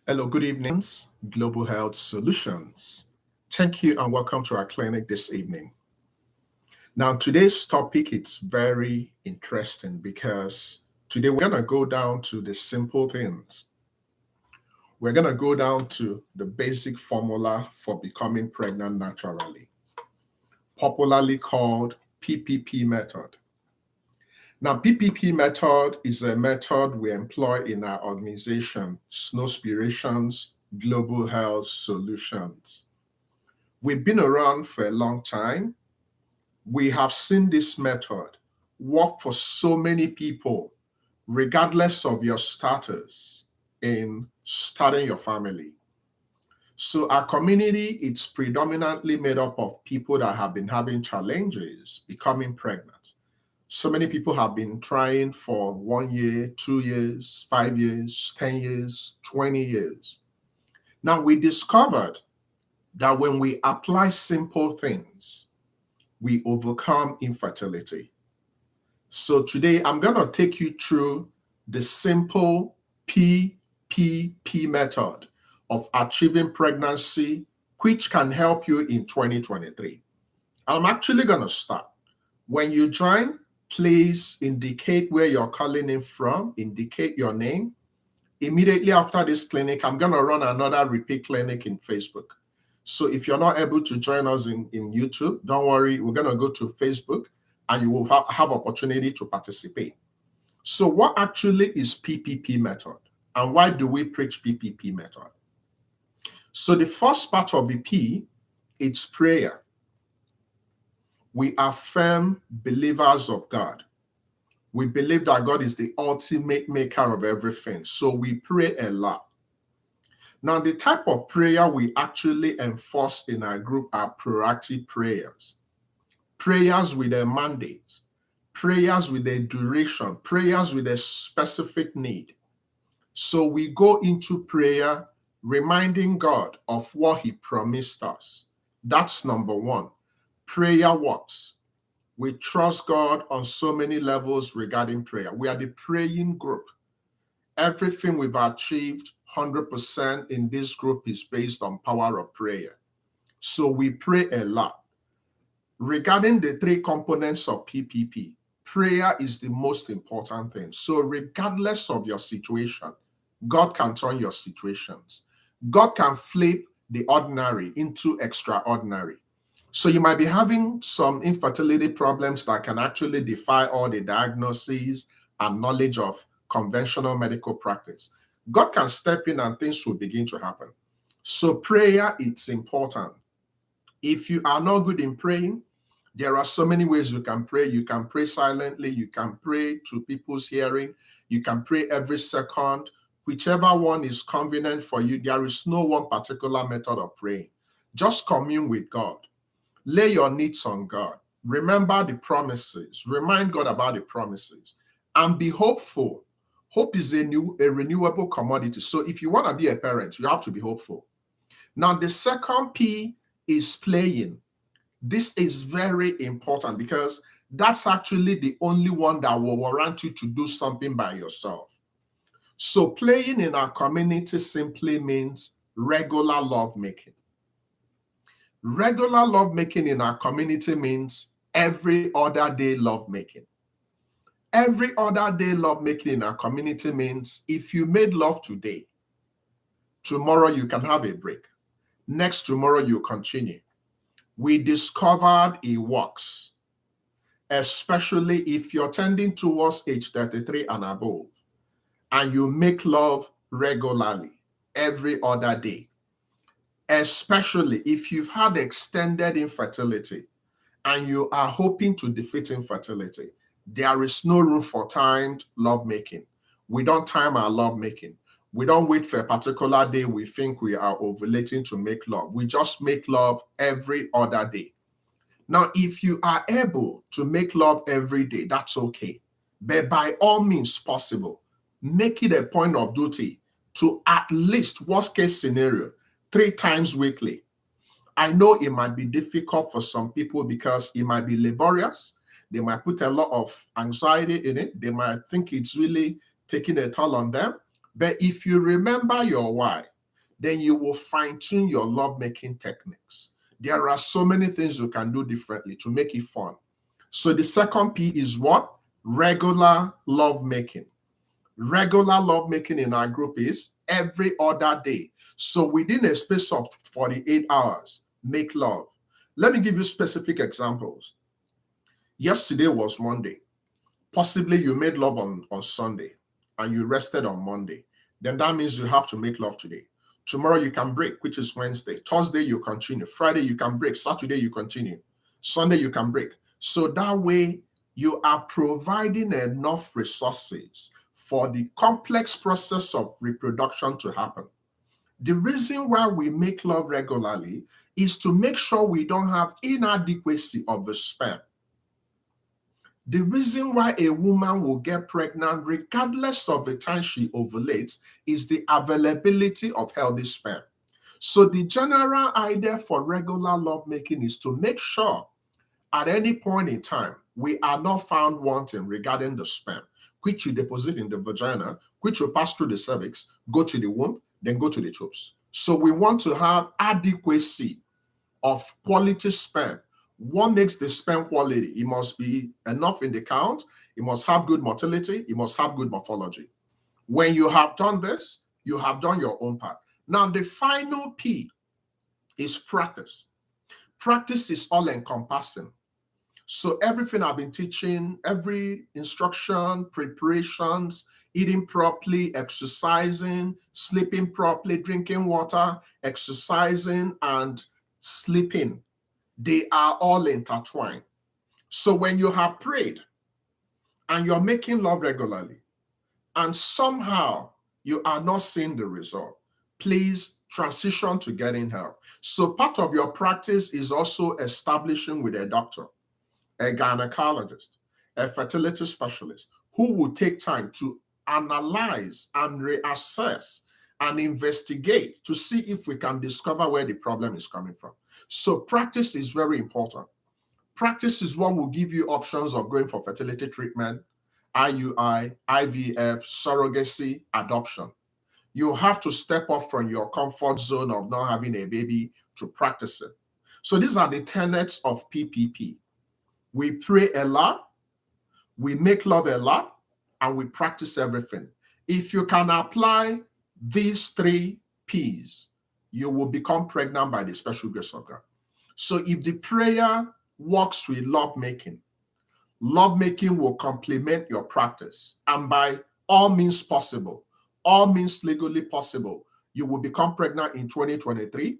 Hello, good evening, Global Health Solutions. Thank you and welcome to our clinic this evening. Now, today's topic is very interesting because today we're going to go down to the simple things. We're going to go down to the basic formula for becoming pregnant naturally, popularly called PPP method. Now, PPP method is a method we employ in our organization, Snowspirations Global Health Solutions. We've been around for a long time. We have seen this method work for so many people, regardless of your status in starting your family. So our community, it's predominantly made up of people that have been having challenges becoming pregnant. So many people have been trying for 1 year, 2 years, 5 years, 10 years, 20 years. Now we discovered that when we apply simple things, we overcome infertility. So today I'm going to take you through the simple PPP method of achieving pregnancy, which can help you in 2023. I'm actually going to start. When you join, please indicate where you're calling in from, indicate your name. Immediately after this clinic, I'm going to run another repeat clinic in Facebook. So if you're not able to join us in YouTube, don't worry, we're going to go to Facebook and you will have opportunity to participate. So what actually is PPP method and why do we preach PPP method? So the first part of the P, it's prayer. We are firm believers of God. We believe that God is the ultimate maker of everything. So we pray a lot. Now, the type of prayer we actually enforce in our group are proactive prayers. Prayers with a mandate, prayers with a duration, prayers with a specific need. So we go into prayer reminding God of what He promised us. That's number one. Prayer works. We trust God on so many levels regarding prayer. We are the praying group. Everything we've achieved 100% in this group is based on power of prayer. So we pray a lot. Regarding the three components of PPP, prayer is the most important thing. So regardless of your situation, God can turn your situations. God can flip the ordinary into extraordinary. So you might be having some infertility problems that can actually defy all the diagnoses and knowledge of conventional medical practice. God can step in and things will begin to happen. So prayer, it's important. If you are not good in praying, there are so many ways you can pray. You can pray silently. You can pray to people's hearing. You can pray every second. Whichever one is convenient for you, there is no one particular method of praying. Just commune with God. Lay your needs on God. Remember the promises. Remind God about the promises. And be hopeful. Hope is a renewable commodity. So if you want to be a parent, you have to be hopeful. Now, the second P is playing. This is very important because that's actually the only one that will warrant you to do something by yourself. So playing in our community simply means regular lovemaking. Regular lovemaking in our community means every other day lovemaking. Every other day lovemaking in our community means if you made love today, tomorrow you can have a break. Next tomorrow you continue. We discovered it works, especially if you're tending towards age 33 and above, and you make love regularly every other day. Especially if you've had extended infertility and you are hoping to defeat infertility, there is no room for timed lovemaking. We don't time our lovemaking. We don't wait for a particular day we think we are ovulating to make love. We just make love every other day. Now, if you are able to make love every day, that's okay. But by all means possible, make it a point of duty to at least, worst case scenario, 3 times weekly. I know it might be difficult for some people because it might be laborious. They might put a lot of anxiety in it. They might think it's really taking a toll on them. But if you remember your why, then you will fine-tune your lovemaking techniques. There are so many things you can do differently to make it fun. So the second P is what? Regular lovemaking. Regular lovemaking in our group is every other day. So within a space of 48 hours, make love. Let me give you specific examples. Yesterday was Monday. Possibly you made love on Sunday and you rested on Monday. Then that means you have to make love today. Tomorrow you can break, which is Wednesday. Thursday you continue. Friday you can break. Saturday you continue. Sunday you can break. So that way you are providing enough resources for the complex process of reproduction to happen. The reason why we make love regularly is to make sure we don't have inadequacy of the sperm. The reason why a woman will get pregnant regardless of the time she ovulates is the availability of healthy sperm. So the general idea for regular lovemaking is to make sure at any point in time we are not found wanting regarding the sperm, which you deposit in the vagina, which will pass through the cervix, go to the womb, then go to the tubes. So we want to have adequacy of quality sperm. What makes the sperm quality? It must be enough in the count. It must have good motility. It must have good morphology. When you have done this, you have done your own part. Now, the final P is practice. Practice is all-encompassing. So everything I've been teaching, every instruction, preparations, eating properly, exercising, sleeping properly, drinking water, exercising, and sleeping, they are all intertwined. So when you have prayed and you're making love regularly and somehow you are not seeing the result, please transition to getting help. So part of your practice is also establishing with a doctor, a gynecologist, a fertility specialist who will take time to analyze and reassess and investigate to see if we can discover where the problem is coming from. So practice is very important. Practice is what will give you options of going for fertility treatment, IUI, IVF, surrogacy, adoption. You have to step up from your comfort zone of not having a baby to practice it. So these are the tenets of PPP. We pray a lot, we make love a lot, and we practice everything. If you can apply these 3 P's, you will become pregnant by the special grace of God. So if the prayer works with lovemaking will complement your practice. And by all means possible, all means legally possible, you will become pregnant in 2023.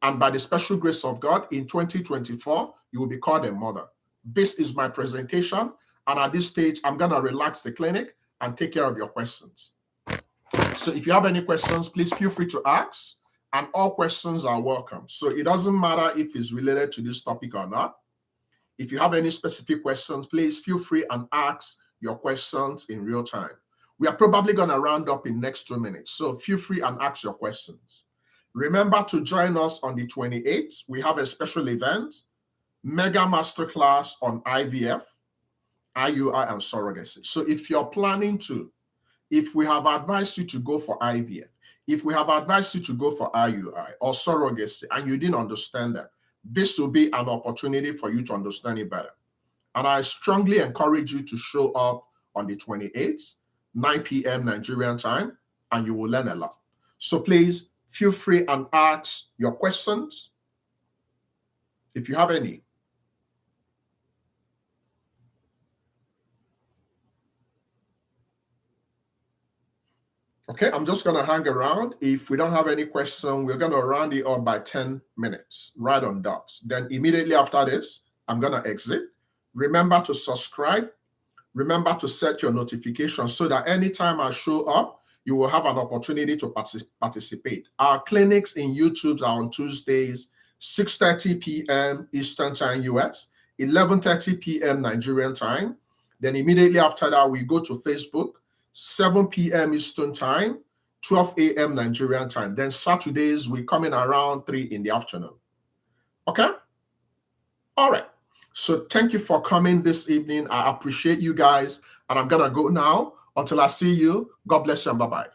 And by the special grace of God, in 2024, you will be called a mother. This is my presentation. And at this stage, I'm going to relax the clinic and take care of your questions. So if you have any questions, please feel free to ask. And all questions are welcome. So it doesn't matter if it's related to this topic or not. If you have any specific questions, please feel free and ask your questions in real time. We are probably going to round up in next 2 minutes. So feel free and ask your questions. Remember to join us on the 28th. We have a special event, mega masterclass on IVF, IUI, and surrogacy. So if you're planning to, if we have advised you to go for IVF, if we have advised you to go for IUI or surrogacy and you didn't understand that, this will be an opportunity for you to understand it better. And I strongly encourage you to show up on the 28th, 9 p.m. Nigerian time, and you will learn a lot. So please feel free and ask your questions if you have any. Okay, I'm just going to hang around. If we don't have any question, we're going to round it up by 10 minutes, right on dot. Then immediately after this, I'm going to exit. Remember to subscribe. Remember to set your notifications so that anytime I show up, you will have an opportunity to participate. Our clinics in YouTube are on Tuesdays, 6:30 p.m. Eastern Time, US, 11:30 p.m. Nigerian time. Then immediately after that, we go to Facebook, 7 p.m. Eastern Time, 12 a.m. Nigerian time. Then Saturdays, we come in around 3 in the afternoon. Okay? All right. So thank you for coming this evening. I appreciate you guys. And I'm going to go now. Until I see you, God bless you and bye-bye.